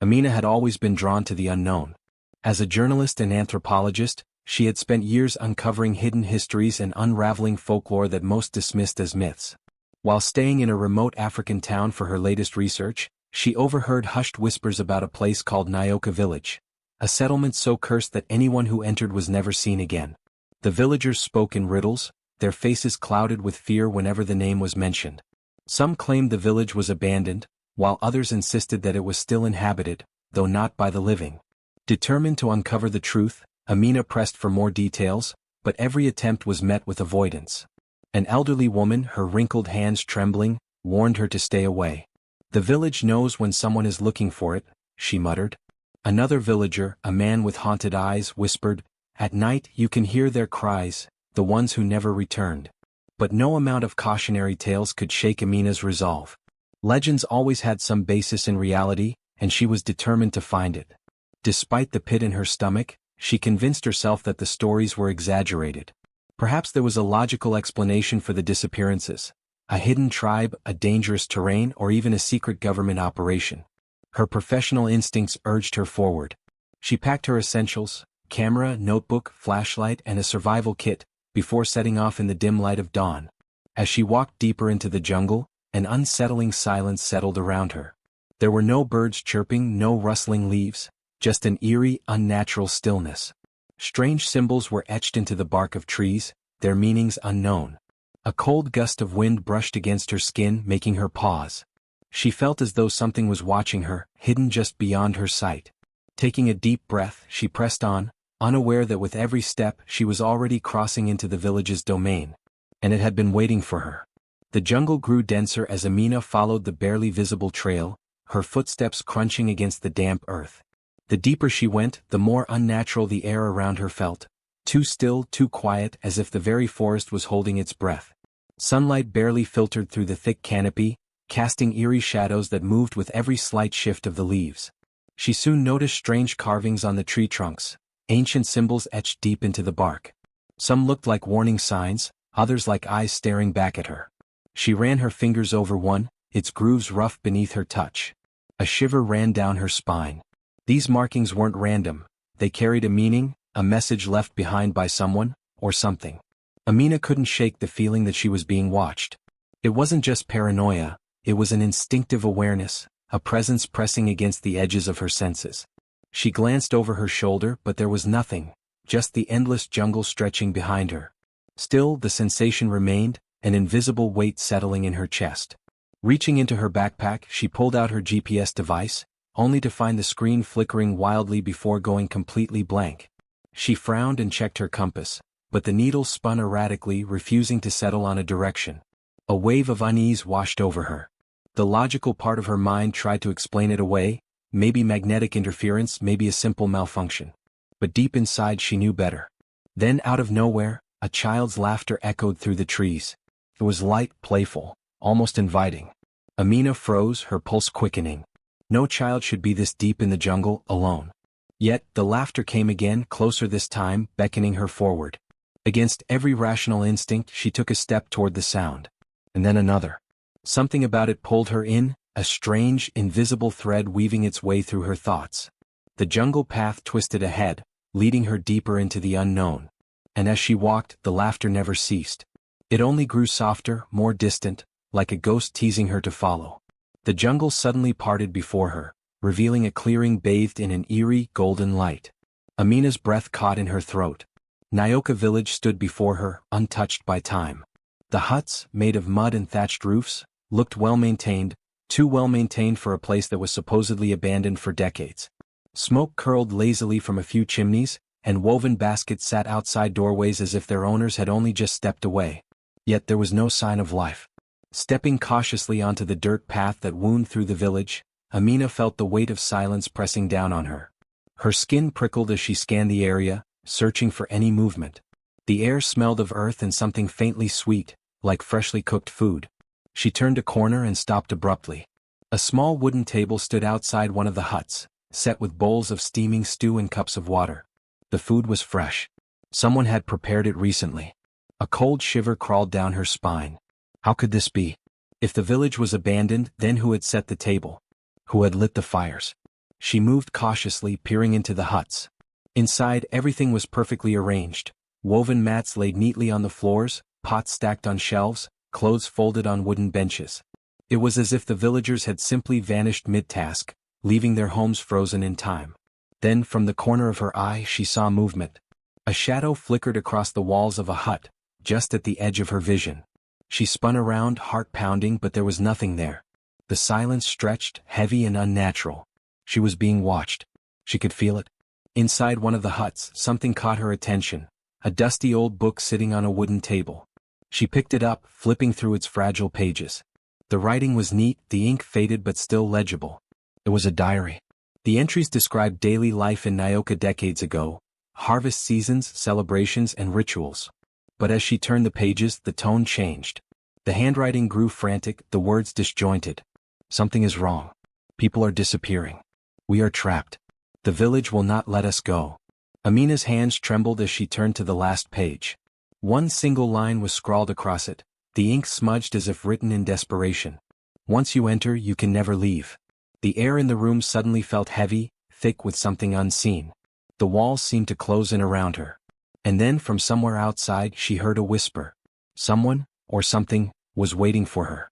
Amina had always been drawn to the unknown. As a journalist and anthropologist, she had spent years uncovering hidden histories and unraveling folklore that most dismissed as myths. While staying in a remote African town for her latest research, she overheard hushed whispers about a place called Nyoka Village, a settlement so cursed that anyone who entered was never seen again. The villagers spoke in riddles, their faces clouded with fear whenever the name was mentioned. Some claimed the village was abandoned, while others insisted that it was still inhabited, though not by the living. Determined to uncover the truth, Amina pressed for more details, but every attempt was met with avoidance. An elderly woman, her wrinkled hands trembling, warned her to stay away. "The village knows when someone is looking for it," she muttered. Another villager, a man with haunted eyes, whispered, "At night you can hear their cries, the ones who never returned." But no amount of cautionary tales could shake Amina's resolve. Legends always had some basis in reality, and she was determined to find it. Despite the pit in her stomach, she convinced herself that the stories were exaggerated. Perhaps there was a logical explanation for the disappearances: a hidden tribe, a dangerous terrain, or even a secret government operation. Her professional instincts urged her forward. She packed her essentials: camera, notebook, flashlight, and a survival kit, before setting off in the dim light of dawn. As she walked deeper into the jungle, an unsettling silence settled around her. There were no birds chirping, no rustling leaves, just an eerie, unnatural stillness. Strange symbols were etched into the bark of trees, their meanings unknown. A cold gust of wind brushed against her skin, making her pause. She felt as though something was watching her, hidden just beyond her sight. Taking a deep breath, she pressed on, unaware that with every step she was already crossing into the village's domain. And it had been waiting for her. The jungle grew denser as Amina followed the barely visible trail, her footsteps crunching against the damp earth. The deeper she went, the more unnatural the air around her felt, too still, too quiet, as if the very forest was holding its breath. Sunlight barely filtered through the thick canopy, casting eerie shadows that moved with every slight shift of the leaves. She soon noticed strange carvings on the tree trunks, ancient symbols etched deep into the bark. Some looked like warning signs, others like eyes staring back at her. She ran her fingers over one, its grooves rough beneath her touch. A shiver ran down her spine. These markings weren't random, they carried a meaning, a message left behind by someone, or something. Amina couldn't shake the feeling that she was being watched. It wasn't just paranoia, it was an instinctive awareness, a presence pressing against the edges of her senses. She glanced over her shoulder, but there was nothing, just the endless jungle stretching behind her. Still, the sensation remained, an invisible weight settling in her chest. Reaching into her backpack, she pulled out her GPS device, only to find the screen flickering wildly before going completely blank. She frowned and checked her compass, but the needle spun erratically, refusing to settle on a direction. A wave of unease washed over her. The logical part of her mind tried to explain it away, maybe magnetic interference, maybe a simple malfunction. But deep inside she knew better. Then out of nowhere, a child's laughter echoed through the trees. It was light, playful, almost inviting. Amina froze, her pulse quickening. No child should be this deep in the jungle, alone. Yet, the laughter came again, closer this time, beckoning her forward. Against every rational instinct, she took a step toward the sound. And then another. Something about it pulled her in, a strange, invisible thread weaving its way through her thoughts. The jungle path twisted ahead, leading her deeper into the unknown. And as she walked, the laughter never ceased. It only grew softer, more distant, like a ghost teasing her to follow. The jungle suddenly parted before her, revealing a clearing bathed in an eerie, golden light. Amina's breath caught in her throat. Nyoka Village stood before her, untouched by time. The huts, made of mud and thatched roofs, looked well-maintained, too well-maintained for a place that was supposedly abandoned for decades. Smoke curled lazily from a few chimneys, and woven baskets sat outside doorways as if their owners had only just stepped away. Yet there was no sign of life. Stepping cautiously onto the dirt path that wound through the village, Amina felt the weight of silence pressing down on her. Her skin prickled as she scanned the area, searching for any movement. The air smelled of earth and something faintly sweet, like freshly cooked food. She turned a corner and stopped abruptly. A small wooden table stood outside one of the huts, set with bowls of steaming stew and cups of water. The food was fresh. Someone had prepared it recently. A cold shiver crawled down her spine. How could this be? If the village was abandoned, then who had set the table? Who had lit the fires? She moved cautiously, peering into the huts. Inside, everything was perfectly arranged. Woven mats laid neatly on the floors, pots stacked on shelves, clothes folded on wooden benches. It was as if the villagers had simply vanished mid-task, leaving their homes frozen in time. Then, from the corner of her eye, she saw movement. A shadow flickered across the walls of a hut, just at the edge of her vision. She spun around, heart pounding, but there was nothing there. The silence stretched, heavy and unnatural. She was being watched. She could feel it. Inside one of the huts, something caught her attention. A dusty old book sitting on a wooden table. She picked it up, flipping through its fragile pages. The writing was neat, the ink faded but still legible. It was a diary. The entries described daily life in Nyoka decades ago, harvest seasons, celebrations, and rituals. But as she turned the pages, the tone changed. The handwriting grew frantic, the words disjointed. Something is wrong. People are disappearing. We are trapped. The village will not let us go. Amina's hands trembled as she turned to the last page. One single line was scrawled across it, the ink smudged as if written in desperation. Once you enter, you can never leave. The air in the room suddenly felt heavy, thick with something unseen. The walls seemed to close in around her. And then from somewhere outside she heard a whisper. Someone, or something, was waiting for her.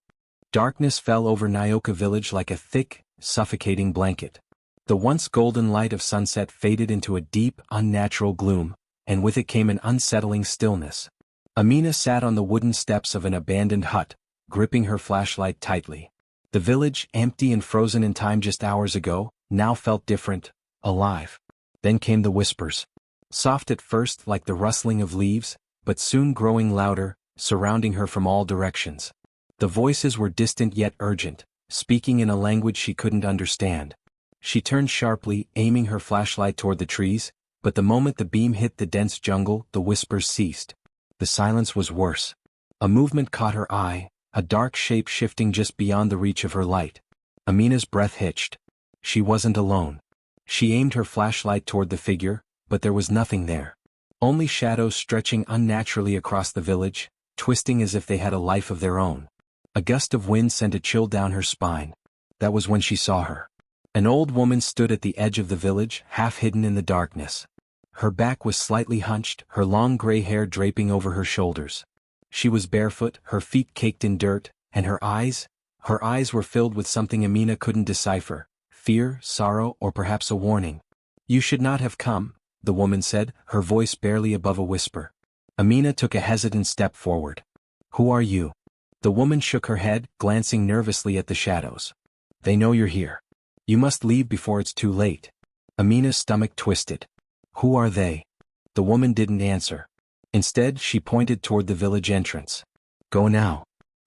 Darkness fell over Nyoka Village like a thick, suffocating blanket. The once golden light of sunset faded into a deep, unnatural gloom, and with it came an unsettling stillness. Amina sat on the wooden steps of an abandoned hut, gripping her flashlight tightly. The village, empty and frozen in time just hours ago, now felt different, alive. Then came the whispers. Soft at first like the rustling of leaves, but soon growing louder, surrounding her from all directions. The voices were distant yet urgent, speaking in a language she couldn't understand. She turned sharply, aiming her flashlight toward the trees, but the moment the beam hit the dense jungle, the whispers ceased. The silence was worse. A movement caught her eye, a dark shape shifting just beyond the reach of her light. Amina's breath hitched. She wasn't alone. She aimed her flashlight toward the figure, but there was nothing there. Only shadows stretching unnaturally across the village, twisting as if they had a life of their own. A gust of wind sent a chill down her spine. That was when she saw her. An old woman stood at the edge of the village, half hidden in the darkness. Her back was slightly hunched, her long gray hair draping over her shoulders. She was barefoot, her feet caked in dirt, and her eyes were filled with something Amina couldn't decipher, fear, sorrow, or perhaps a warning. You should not have come, the woman said, her voice barely above a whisper. Amina took a hesitant step forward. Who are you? The woman shook her head, glancing nervously at the shadows. They know you're here. You must leave before it's too late. Amina's stomach twisted. Who are they? The woman didn't answer. Instead, she pointed toward the village entrance. Go now.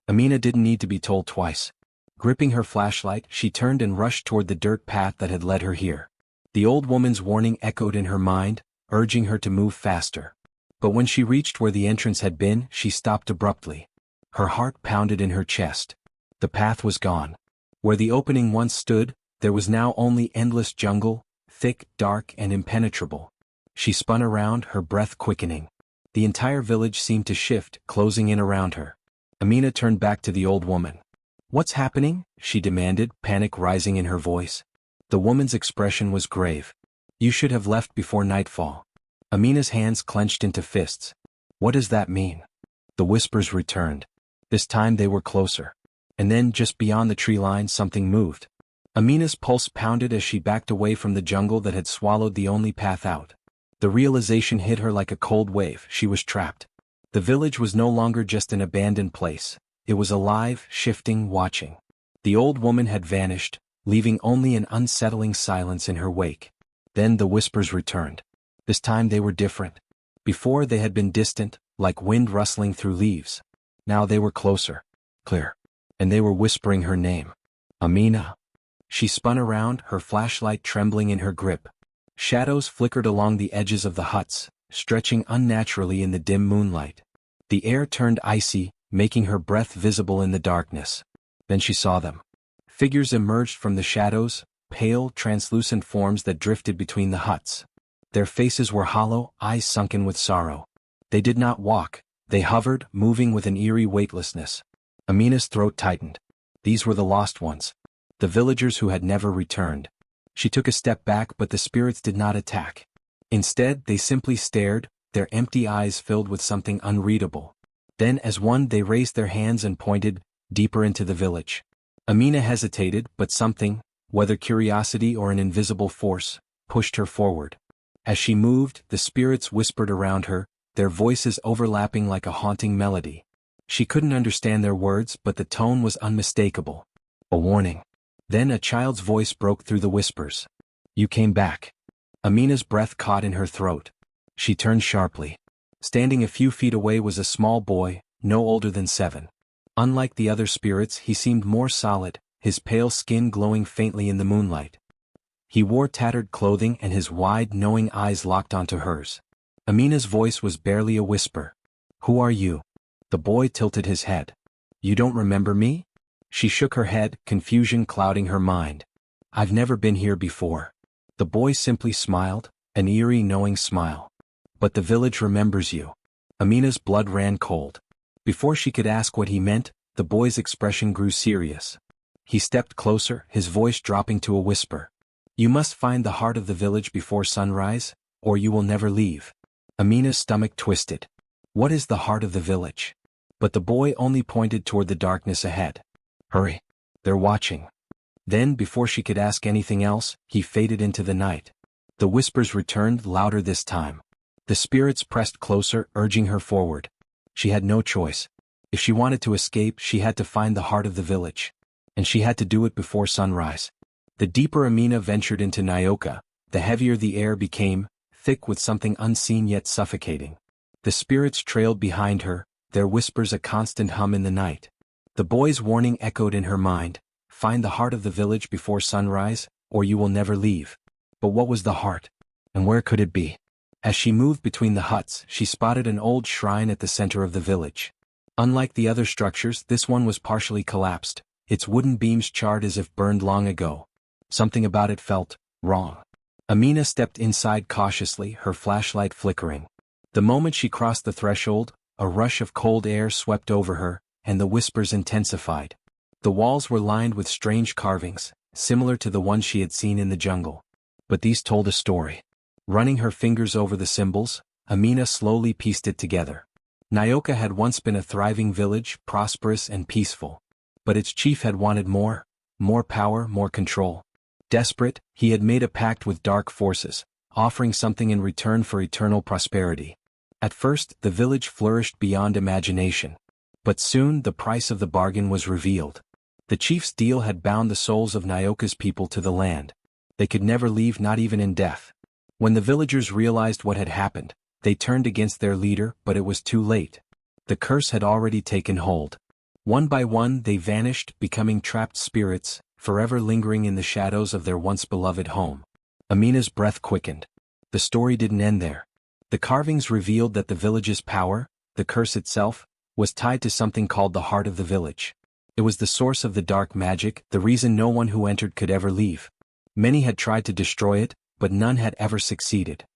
Amina didn't need to be told twice. Gripping her flashlight, she turned and rushed toward the dirt path that had led her here. The old woman's warning echoed in her mind, urging her to move faster. But when she reached where the entrance had been, she stopped abruptly. Her heart pounded in her chest. The path was gone. Where the opening once stood, there was now only endless jungle, thick, dark, and impenetrable. She spun around, her breath quickening. The entire village seemed to shift, closing in around her. Amina turned back to the old woman. What's happening? She demanded, panic rising in her voice. The woman's expression was grave. You should have left before nightfall. Amina's hands clenched into fists. What does that mean? The whispers returned. This time they were closer. And then, just beyond the tree line, something moved. Amina's pulse pounded as she backed away from the jungle that had swallowed the only path out. The realization hit her like a cold wave. She was trapped. The village was no longer just an abandoned place. It was alive, shifting, watching. The old woman had vanished, leaving only an unsettling silence in her wake. Then the whispers returned. This time they were different. Before they had been distant, like wind rustling through leaves. Now they were closer, clear. And they were whispering her name. Amina. She spun around, her flashlight trembling in her grip. Shadows flickered along the edges of the huts, stretching unnaturally in the dim moonlight. The air turned icy, making her breath visible in the darkness. Then she saw them. Figures emerged from the shadows, pale, translucent forms that drifted between the huts. Their faces were hollow, eyes sunken with sorrow. They did not walk, they hovered, moving with an eerie weightlessness. Amina's throat tightened. These were the lost ones. The villagers who had never returned. She took a step back, but the spirits did not attack. Instead, they simply stared, their empty eyes filled with something unreadable. Then as one they raised their hands and pointed, deeper into the village. Amina hesitated, but something, whether curiosity or an invisible force, pushed her forward. As she moved, the spirits whispered around her, their voices overlapping like a haunting melody. She couldn't understand their words, but the tone was unmistakable. A warning. Then a child's voice broke through the whispers. "You came back." Amina's breath caught in her throat. She turned sharply. Standing a few feet away was a small boy, no older than 7. Unlike the other spirits, he seemed more solid, his pale skin glowing faintly in the moonlight. He wore tattered clothing and his wide, knowing eyes locked onto hers. Amina's voice was barely a whisper. "Who are you?" The boy tilted his head. "You don't remember me?" She shook her head, confusion clouding her mind. "I've never been here before." The boy simply smiled, an eerie knowing smile. "But the village remembers you." Amina's blood ran cold. Before she could ask what he meant, the boy's expression grew serious. He stepped closer, his voice dropping to a whisper. "You must find the heart of the village before sunrise, or you will never leave." Amina's stomach twisted. What is the heart of the village? But the boy only pointed toward the darkness ahead. "Hurry. They're watching." Then, before she could ask anything else, he faded into the night. The whispers returned, louder this time. The spirits pressed closer, urging her forward. She had no choice. If she wanted to escape, she had to find the heart of the village. And she had to do it before sunrise. The deeper Amina ventured into Nyoka, the heavier the air became, thick with something unseen yet suffocating. The spirits trailed behind her, their whispers a constant hum in the night. The boy's warning echoed in her mind, "Find the heart of the village before sunrise, or you will never leave." But what was the heart? And where could it be? As she moved between the huts, she spotted an old shrine at the center of the village. Unlike the other structures, this one was partially collapsed, its wooden beams charred as if burned long ago. Something about it felt wrong. Amina stepped inside cautiously, her flashlight flickering. The moment she crossed the threshold, a rush of cold air swept over her, and the whispers intensified. The walls were lined with strange carvings, similar to the ones she had seen in the jungle. But these told a story. Running her fingers over the symbols, Amina slowly pieced it together. Nyoka had once been a thriving village, prosperous and peaceful. But its chief had wanted more power, more control. Desperate, he had made a pact with dark forces, offering something in return for eternal prosperity. At first, the village flourished beyond imagination. But soon the price of the bargain was revealed. The chief's deal had bound the souls of Nyoka's people to the land. They could never leave, not even in death. When the villagers realized what had happened, they turned against their leader, but it was too late. The curse had already taken hold. One by one they vanished, becoming trapped spirits, forever lingering in the shadows of their once beloved home. Amina's breath quickened. The story didn't end there. The carvings revealed that the village's power, the curse itself, was tied to something called the heart of the village. It was the source of the dark magic, the reason no one who entered could ever leave. Many had tried to destroy it, but none had ever succeeded.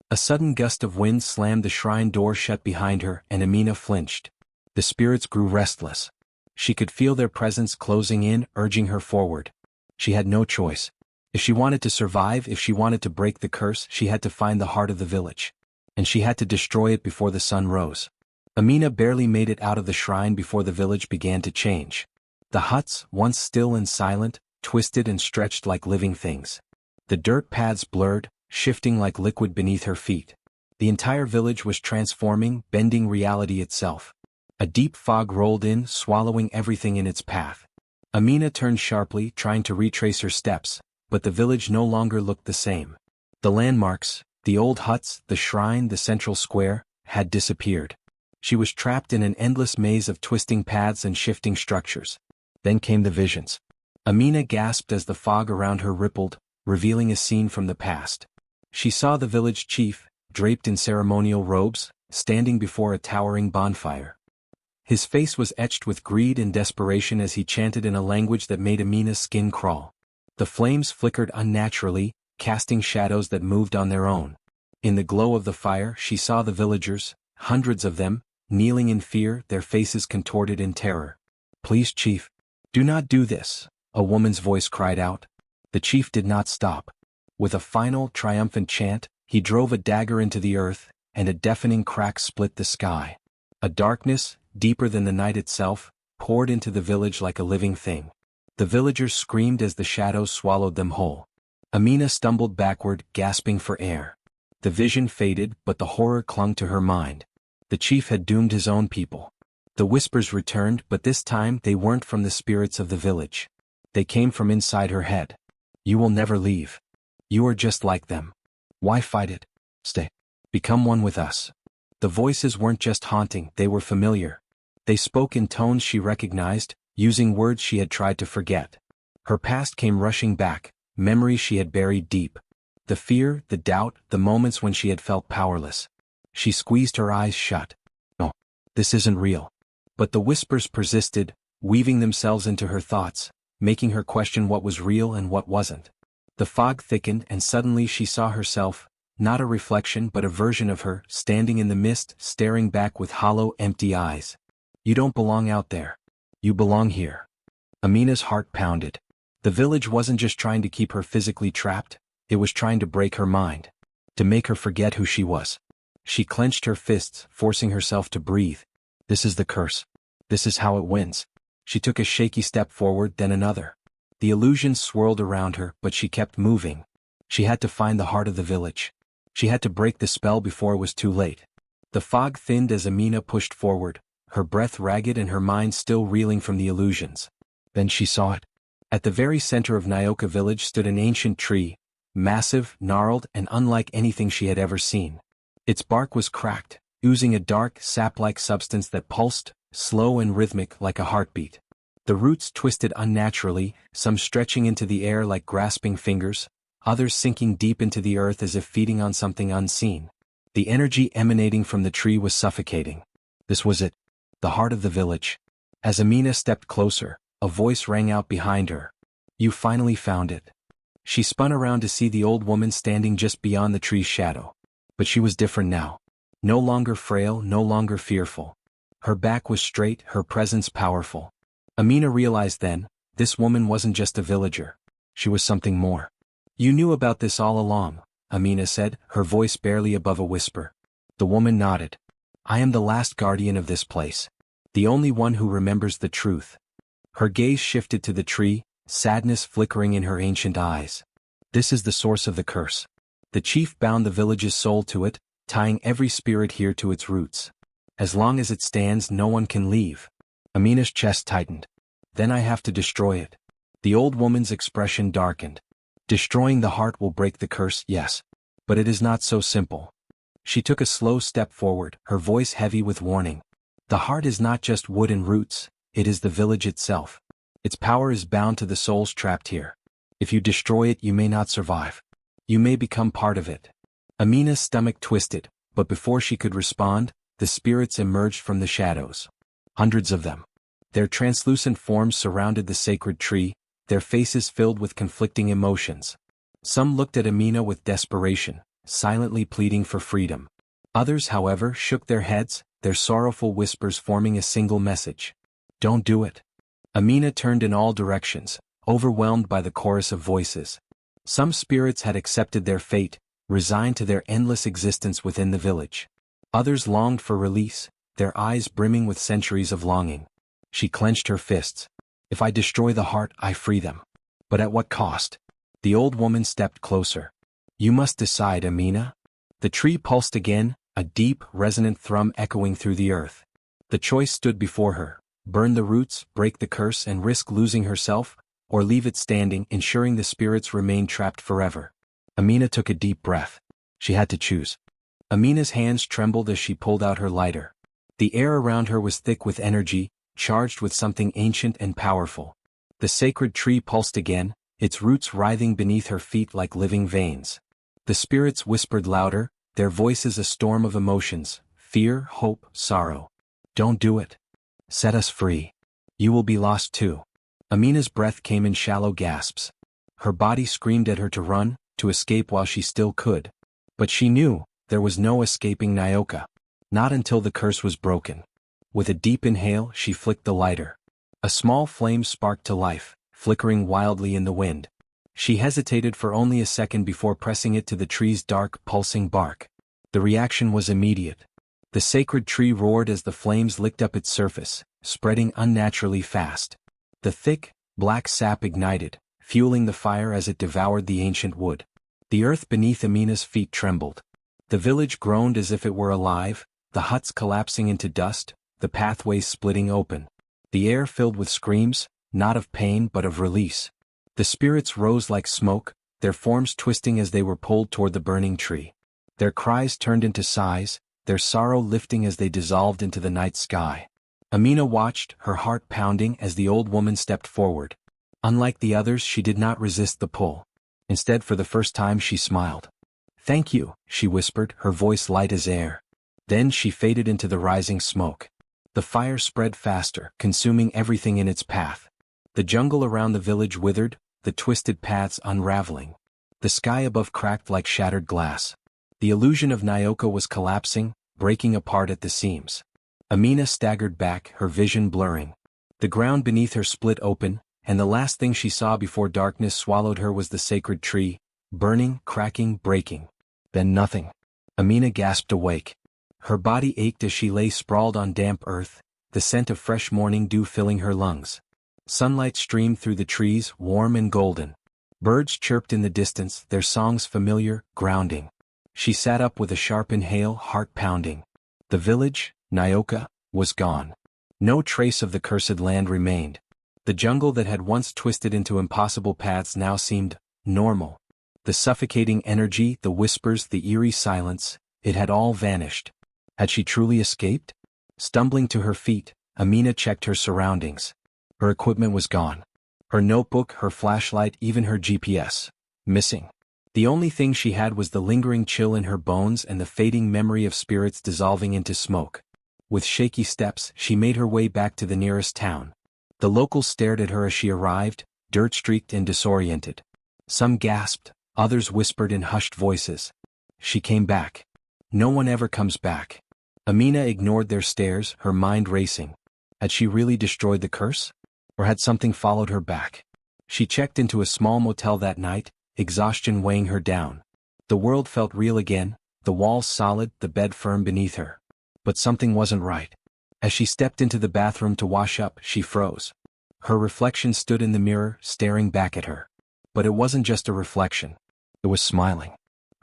A sudden gust of wind slammed the shrine door shut behind her, and Amina flinched. The spirits grew restless. She could feel their presence closing in, urging her forward. She had no choice. If she wanted to survive, if she wanted to break the curse, she had to find the heart of the village. And she had to destroy it before the sun rose. Amina barely made it out of the shrine before the village began to change. The huts, once still and silent, twisted and stretched like living things. The dirt paths blurred, shifting like liquid beneath her feet. The entire village was transforming, bending reality itself. A deep fog rolled in, swallowing everything in its path. Amina turned sharply, trying to retrace her steps, but the village no longer looked the same. The landmarks, the old huts, the shrine, the central square, had disappeared. She was trapped in an endless maze of twisting paths and shifting structures. Then came the visions. Amina gasped as the fog around her rippled, revealing a scene from the past. She saw the village chief, draped in ceremonial robes, standing before a towering bonfire. His face was etched with greed and desperation as he chanted in a language that made Amina's skin crawl. The flames flickered unnaturally, casting shadows that moved on their own. In the glow of the fire, she saw the villagers, hundreds of them, kneeling in fear, their faces contorted in terror. "Please, chief, do not do this," a woman's voice cried out. The chief did not stop. With a final, triumphant chant, he drove a dagger into the earth, and a deafening crack split the sky. A darkness, deeper than the night itself, poured into the village like a living thing. The villagers screamed as the shadows swallowed them whole. Amina stumbled backward, gasping for air. The vision faded, but the horror clung to her mind. The chief had doomed his own people. The whispers returned, but this time they weren't from the spirits of the village. They came from inside her head. You will never leave. You are just like them. Why fight it? Stay. Become one with us. The voices weren't just haunting, they were familiar. They spoke in tones she recognized, using words she had tried to forget. Her past came rushing back, memories she had buried deep. The fear, the doubt, the moments when she had felt powerless. She squeezed her eyes shut. No, this isn't real. But the whispers persisted, weaving themselves into her thoughts, making her question what was real and what wasn't. The fog thickened and suddenly she saw herself, not a reflection but a version of her, standing in the mist, staring back with hollow, empty eyes. You don't belong out there. You belong here. Amina's heart pounded. The village wasn't just trying to keep her physically trapped, it was trying to break her mind. To make her forget who she was. She clenched her fists, forcing herself to breathe. This is the curse. This is how it wins. She took a shaky step forward, then another. The illusions swirled around her, but she kept moving. She had to find the heart of the village. She had to break the spell before it was too late. The fog thinned as Amina pushed forward, her breath ragged and her mind still reeling from the illusions. Then she saw it. At the very center of Nyoka Village stood an ancient tree, massive, gnarled, and unlike anything she had ever seen. Its bark was cracked, oozing a dark, sap-like substance that pulsed, slow and rhythmic like a heartbeat. The roots twisted unnaturally, some stretching into the air like grasping fingers, others sinking deep into the earth as if feeding on something unseen. The energy emanating from the tree was suffocating. This was it. The heart of the village. As Amina stepped closer, a voice rang out behind her. You finally found it. She spun around to see the old woman standing just beyond the tree's shadow. But she was different now. No longer frail, no longer fearful. Her back was straight, her presence powerful. Amina realized then, this woman wasn't just a villager. She was something more. You knew about this all along, Amina said, her voice barely above a whisper. The woman nodded. I am the last guardian of this place. The only one who remembers the truth. Her gaze shifted to the tree, sadness flickering in her ancient eyes. This is the source of the curse. The chief bound the village's soul to it, tying every spirit here to its roots. As long as it stands, no one can leave. Amina's chest tightened. Then I have to destroy it. The old woman's expression darkened. Destroying the heart will break the curse, yes. But it is not so simple. She took a slow step forward, her voice heavy with warning. The heart is not just wood and roots, it is the village itself. Its power is bound to the souls trapped here. If you destroy it, you may not survive. You may become part of it. Amina's stomach twisted, but before she could respond, the spirits emerged from the shadows. Hundreds of them. Their translucent forms surrounded the sacred tree, their faces filled with conflicting emotions. Some looked at Amina with desperation, silently pleading for freedom. Others, however, shook their heads, their sorrowful whispers forming a single message. Don't do it. Amina turned in all directions, overwhelmed by the chorus of voices. Some spirits had accepted their fate, resigned to their endless existence within the village. Others longed for release, their eyes brimming with centuries of longing. She clenched her fists. If I destroy the heart, I free them. But at what cost? The old woman stepped closer. You must decide, Amina. The tree pulsed again, a deep, resonant thrum echoing through the earth. The choice stood before her: burn the roots, break the curse, and risk losing herself, or leave it standing, ensuring the spirits remained trapped forever. Amina took a deep breath. She had to choose. Amina's hands trembled as she pulled out her lighter. The air around her was thick with energy, charged with something ancient and powerful. The sacred tree pulsed again, its roots writhing beneath her feet like living veins. The spirits whispered louder, their voices a storm of emotions: fear, hope, sorrow. Don't do it. Set us free. You will be lost too. Amina's breath came in shallow gasps. Her body screamed at her to run, to escape while she still could. But she knew, there was no escaping Nyoka. Not until the curse was broken. With a deep inhale, she flicked the lighter. A small flame sparked to life, flickering wildly in the wind. She hesitated for only a second before pressing it to the tree's dark, pulsing bark. The reaction was immediate. The sacred tree roared as the flames licked up its surface, spreading unnaturally fast. The thick, black sap ignited, fueling the fire as it devoured the ancient wood. The earth beneath Amina's feet trembled. The village groaned as if it were alive, the huts collapsing into dust, the pathways splitting open. The air filled with screams, not of pain but of release. The spirits rose like smoke, their forms twisting as they were pulled toward the burning tree. Their cries turned into sighs, their sorrow lifting as they dissolved into the night sky. Amina watched, her heart pounding as the old woman stepped forward. Unlike the others, she did not resist the pull. Instead, for the first time, she smiled. "Thank you," she whispered, her voice light as air. Then she faded into the rising smoke. The fire spread faster, consuming everything in its path. The jungle around the village withered, the twisted paths unraveling. The sky above cracked like shattered glass. The illusion of Nyoka was collapsing, breaking apart at the seams. Amina staggered back, her vision blurring. The ground beneath her split open, and the last thing she saw before darkness swallowed her was the sacred tree, burning, cracking, breaking. Then nothing. Amina gasped awake. Her body ached as she lay sprawled on damp earth, the scent of fresh morning dew filling her lungs. Sunlight streamed through the trees, warm and golden. Birds chirped in the distance, their songs familiar, grounding. She sat up with a sharp inhale, heart pounding. The village, Nyoka, was gone. No trace of the cursed land remained. The jungle that had once twisted into impossible paths now seemed normal. The suffocating energy, the whispers, the eerie silence, it had all vanished. Had she truly escaped? Stumbling to her feet, Amina checked her surroundings. Her equipment was gone. Her notebook, her flashlight, even her GPS. Missing. The only thing she had was the lingering chill in her bones and the fading memory of spirits dissolving into smoke. With shaky steps, she made her way back to the nearest town. The locals stared at her as she arrived, dirt-streaked and disoriented. Some gasped, others whispered in hushed voices. She came back. No one ever comes back. Amina ignored their stares, her mind racing. Had she really destroyed the curse? Or had something followed her back? She checked into a small motel that night, exhaustion weighing her down. The world felt real again, the walls solid, the bed firm beneath her. But something wasn't right. As she stepped into the bathroom to wash up, she froze. Her reflection stood in the mirror, staring back at her. But it wasn't just a reflection. It was smiling.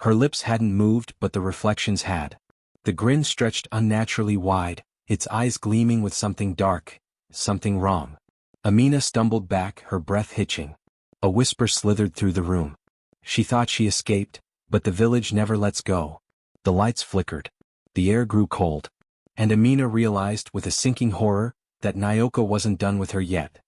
Her lips hadn't moved, but the reflections had. The grin stretched unnaturally wide, its eyes gleaming with something dark, something wrong. Amina stumbled back, her breath hitching. A whisper slithered through the room. She thought she escaped, but the village never lets go. The lights flickered. The air grew cold. And Amina realized with a sinking horror that Nyoka wasn't done with her yet.